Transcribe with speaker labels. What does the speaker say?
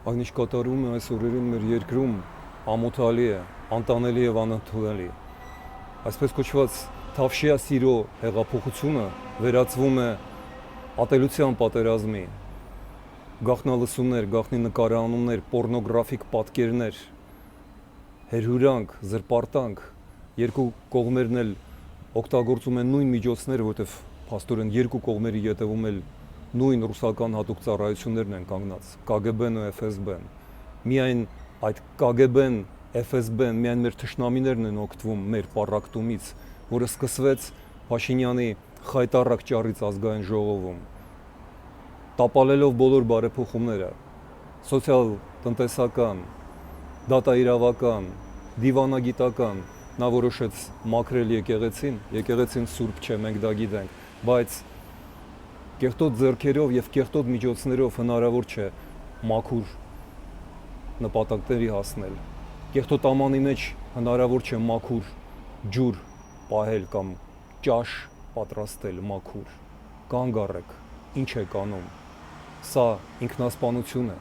Speaker 1: Այն ինչ կատարում է այս օրերին մեր երկրում, ամոթալի է, անտանելի եւ անընդունելի։ Այսպես կոչված Թավշյա սիրո հեղափոխությունը վերածվում է ատելության պատերազմի, գաղտնալսումներ, գաղտնի նկարանումներ, պորնոգրաֆիկ պատկերներ, հերհուրանք, զրպարտանք, երկու կողմերն էլ օգտագործում են նույն միջոցները, որովհետև փաստորեն երկու կողմերի ետևում էլ նույն ռուսական հատուկ ծառայություններն են կանգնած, KGB-ն ու FSB-ն։ Միայն այդ KGB-ն, FSB-ն, միայն մեր թշնամիներն են օգտվում մեր պառակտումից, որը սկսվեց Փաշինյանի խայտառակ ճառից ազգային ժողովում, տապալելով բոլոր բարեփոխումները, սոցիալ-տնտեսական, դատաիրավական, դիվանագիտական, նա որոշեց մաքրել եկեղեցին սուրբ չէ, մենք դա գիտենք, բայց կեղտոտ ձեռքերով եւ կեղտոտ միջոցներով հնարավոր չէ մաքուր նպատակների հասնել։ Կեղտոտ ամանի մեջ հնարավոր չէ մաքուր ջուր պահել կամ ճաշ պատրաստել մաքուր։ Կանգ առեք, ինչ եք անում։ Սա ինքնասպանություն է։